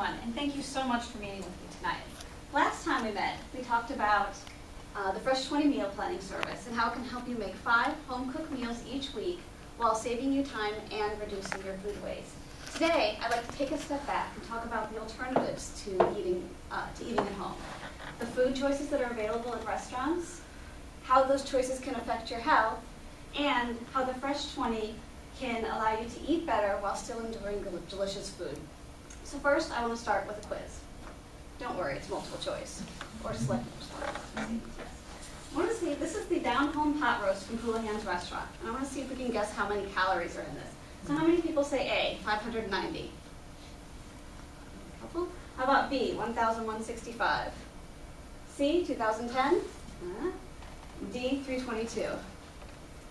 everyone, and thank you so much for meeting with me tonight. Last time we met, we talked about the Fresh 20 meal planning service and how it can help you make 5 home-cooked meals each week while saving you time and reducing your food waste. Today, I'd like to take a step back and talk about the alternatives to eating at home. The food choices that are available in restaurants, how those choices can affect your health, and how the Fresh 20 can allow you to eat better while still enjoying delicious food. So first, I want to start with a quiz. Don't worry, it's multiple choice, or selective response. I want to see, this is the down-home pot roast from Houlihan's restaurant, and I want to see if we can guess how many calories are in this. So how many people say A, 590? Couple? How about B, 1,165? C, 2010? D, 322.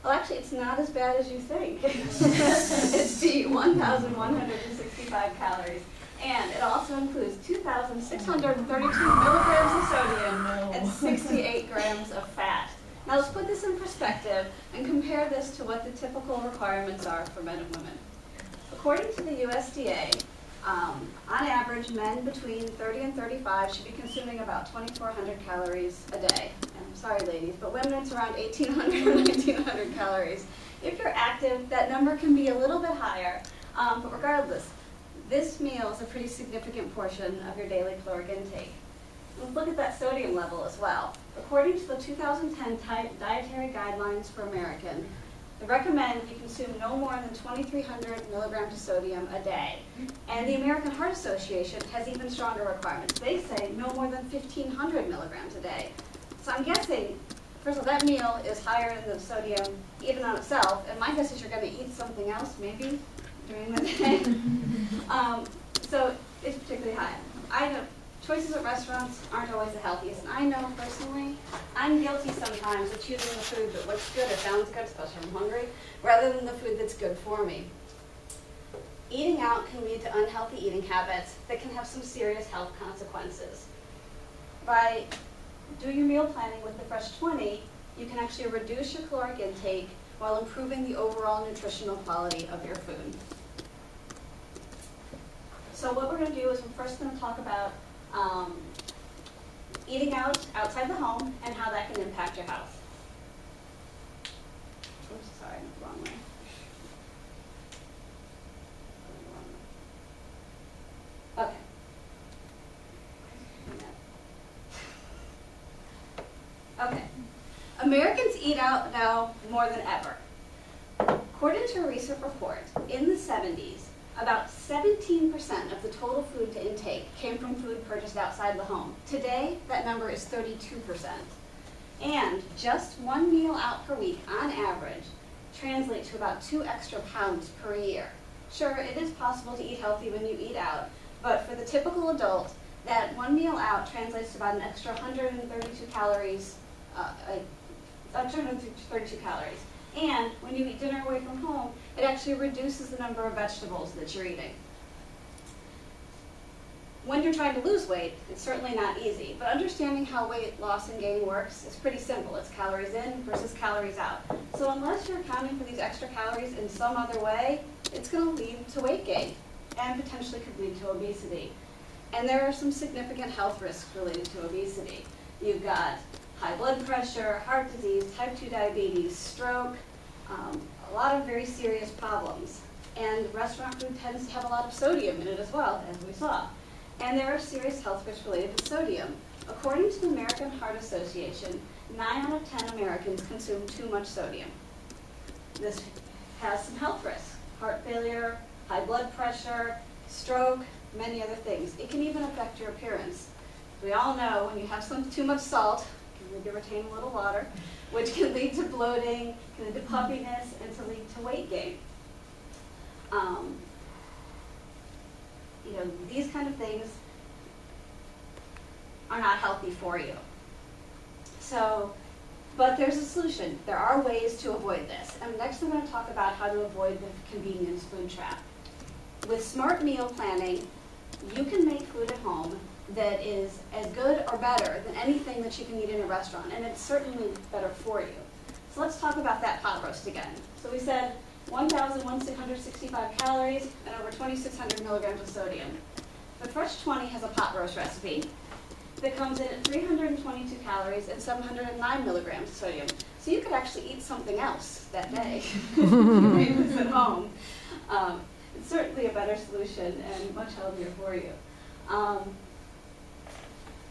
Well, actually, it's not as bad as you think. It's D, 1,165 calories. And it also includes 2,632 milligrams of sodium and 68 grams of fat. Now let's put this in perspective and compare this to what the typical requirements are for men and women. According to the USDA, on average, men between 30 and 35 should be consuming about 2,400 calories a day. And I'm sorry, ladies, but women, it's around 1,800 or 1,900 calories. If you're active, that number can be a little bit higher, but regardless, this meal is a pretty significant portion of your daily caloric intake. Let's look at that sodium level as well. According to the 2010 Dietary Guidelines for Americans, they recommend you consume no more than 2,300 milligrams of sodium a day. And the American Heart Association has even stronger requirements. They say no more than 1,500 milligrams a day. So I'm guessing, first of all, that meal is higher in the sodium even on itself, and my guess is you're going to eat something else maybe during the day. So it's particularly high. I know choices at restaurants aren't always the healthiest. And I know personally, I'm guilty sometimes of choosing the food that looks good or sounds good, especially if I'm hungry, rather than the food that's good for me. Eating out can lead to unhealthy eating habits that can have some serious health consequences. By doing your meal planning with the Fresh 20, you can actually reduce your caloric intake while improving the overall nutritional quality of your food. So what we're going to do is we're first going to talk about eating out outside the home and how that can impact your health. Oops, sorry, wrong way. Okay. Okay. Americans eat out now more than ever. According to a recent report, in the 70s, about 17% of the total food intake came from food purchased outside the home. Today, that number is 32%. And just one meal out per week, on average, translates to about 2 extra pounds per year. Sure, it is possible to eat healthy when you eat out, but for the typical adult, that one meal out translates to about an extra 132 calories, 132 calories. And when you eat dinner away from home, it actually reduces the number of vegetables that you're eating. When you're trying to lose weight, it's certainly not easy, but understanding how weight loss and gaining works is pretty simple. It's calories in versus calories out. So unless you're accounting for these extra calories in some other way, it's going to lead to weight gain and potentially could lead to obesity. And there are some significant health risks related to obesity. You've got high blood pressure, heart disease, type 2 diabetes, stroke, a lot of very serious problems. And restaurant food tends to have a lot of sodium in it as well, as we saw. And there are serious health risks related to sodium. According to the American Heart Association, 9 out of 10 Americans consume too much sodium. This has some health risks: heart failure, high blood pressure, stroke, many other things. It can even affect your appearance. We all know when you have too much salt, maybe retain a little water, which can lead to bloating, can lead to puffiness, and to lead to weight gain. These kind of things are not healthy for you. So, but there's a solution. There are ways to avoid this. And next I'm going to talk about how to avoid the convenience food trap. With smart meal planning, you can make food at home that is as good or better than anything that you can eat in a restaurant, and it's certainly better for you. So let's talk about that pot roast again. So we said 1,165 calories and over 2,600 milligrams of sodium. The Fresh 20 has a pot roast recipe that comes in at 322 calories and 709 milligrams of sodium. So you could actually eat something else that day if you made this at home. It's certainly a better solution and much healthier for you.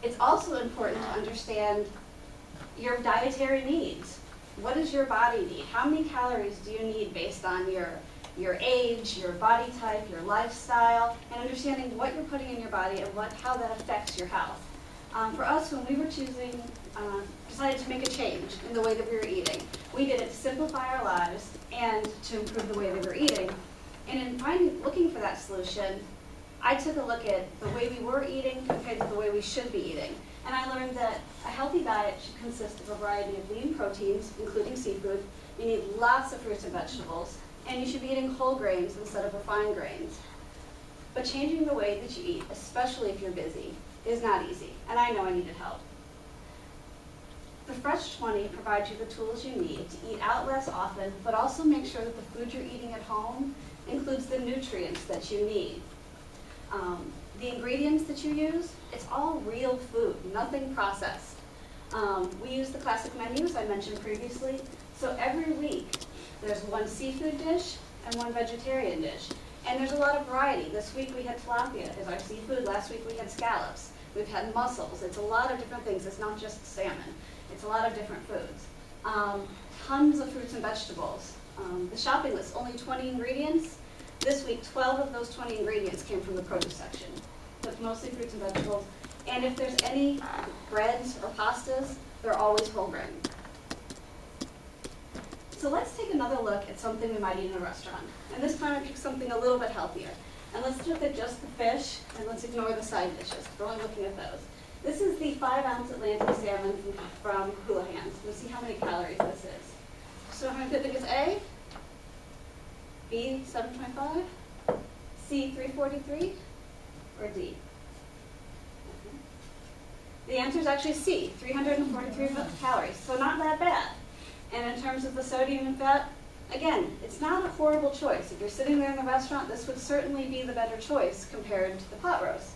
It's also important to understand your dietary needs. What does your body need? How many calories do you need based on your age, your body type, your lifestyle, and understanding what you're putting in your body and how that affects your health. For us, when we were decided to make a change in the way that we were eating, we did it to simplify our lives and to improve the way that we were eating. And in looking for that solution, I took a look at the way we were eating compared to the way we should be eating. And I learned that a healthy diet should consist of a variety of lean proteins, including seafood. You need lots of fruits and vegetables. And you should be eating whole grains instead of refined grains. But changing the way that you eat, especially if you're busy, is not easy. And I know I needed help. The Fresh 20 provides you the tools you need to eat out less often, but also make sure that the food you're eating at home includes the nutrients that you need. The ingredients that you use, it's all real food, nothing processed. We use the classic menus I mentioned previously. So every week, there's one seafood dish and one vegetarian dish. And there's a lot of variety. This week we had tilapia as our seafood. Last week we had scallops. We've had mussels. It's a lot of different things. It's not just salmon. It's a lot of different foods. Tons of fruits and vegetables. The shopping list, only 20 ingredients. This week, 12 of those 20 ingredients came from the produce section. So it's mostly fruits and vegetables. And if there's any breads or pastas, they're always whole grain. So let's take another look at something we might eat in a restaurant. And this time I picked something a little bit healthier. And let's look at just the fish, and let's ignore the side dishes. We're only looking at those. This is the 5-ounce Atlantic salmon from Houlihan's. We'll see how many calories this is. So how many do you think is A? B, 725? C, 343? Or D? The answer is actually C, 343 calories. So not that bad. And in terms of the sodium and fat, again, it's not a horrible choice. If you're sitting there in the restaurant, this would certainly be the better choice compared to the pot roast.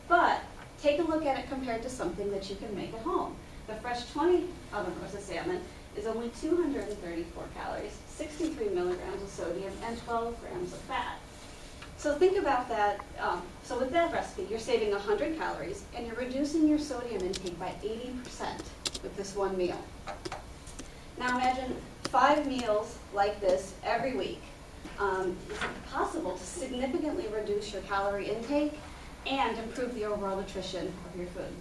But take a look at it compared to something that you can make at home. The Fresh 20 oven roasted salmon is only 234 calories, 63 milligrams of sodium, and 12 grams of fat. So think about that. So with that recipe, you're saving 100 calories, and you're reducing your sodium intake by 80% with this one meal. Now imagine 5 meals like this every week. It's possible to significantly reduce your calorie intake and improve the overall nutrition of your food.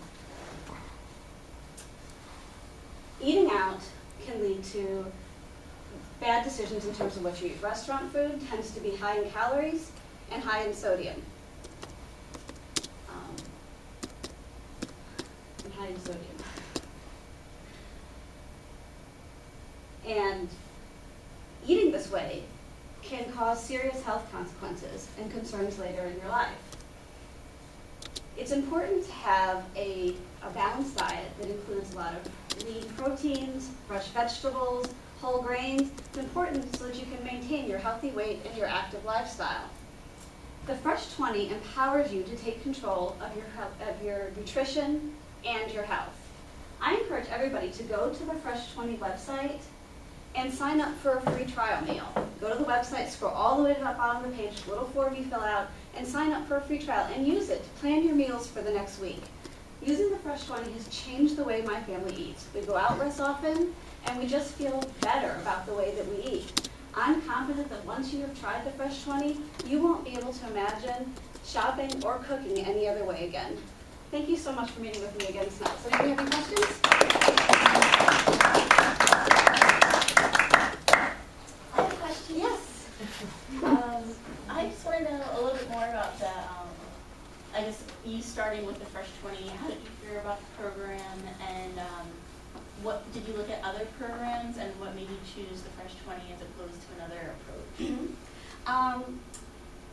Eating out can lead to bad decisions in terms of what you eat. Restaurant food tends to be high in calories and high in sodium. And eating this way can cause serious health consequences and concerns later in your life. It's important to have a balanced diet that includes a lot of lean proteins, fresh vegetables, whole grains. It's important so that you can maintain your healthy weight and your active lifestyle. The Fresh 20 empowers you to take control of your nutrition and your health. I encourage everybody to go to the Fresh 20 website and sign up for a free trial meal. Go to the website, scroll all the way to the bottom of the page, little form you fill out, and sign up for a free trial and use it to plan your meals for the next week. Using the Fresh 20 has changed the way my family eats. We go out less often, and we just feel better about the way that we eat. I'm confident that once you have tried the Fresh 20, you won't be able to imagine shopping or cooking any other way again. Thank you so much for meeting with me again tonight. So, do you have any questions? I have a question. Yes. I just want to know a little bit more about the, I guess, you starting with the Fresh 20. How did you hear about the program, and what did you look at other programs, and what made you choose the Fresh 20 as opposed to another approach?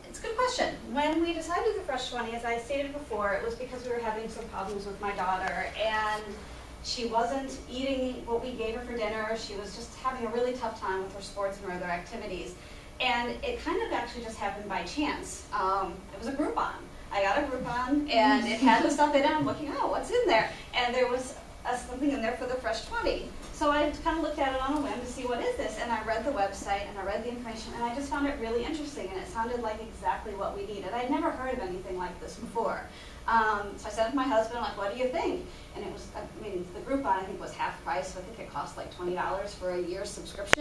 It's a good question. When we decided the Fresh 20, as I stated before, it was because we were having some problems with my daughter, and she wasn't eating what we gave her for dinner. She was just having a really tough time with her sports and her other activities. And it kind of actually just happened by chance. It was a Groupon. I got a Groupon one, and it had the stuff in it. I'm looking, oh, what's in there? And there was something in there for the Fresh 20. So I kind of looked at it on a whim to see what is this, and I read the website and I read the information, and I just found it really interesting, and it sounded like exactly what we needed. I'd never heard of anything like this before. So I said to my husband, like, what do you think? And it was, I mean, the Groupon I think was half price, so I think it cost like $20 for a year's subscription.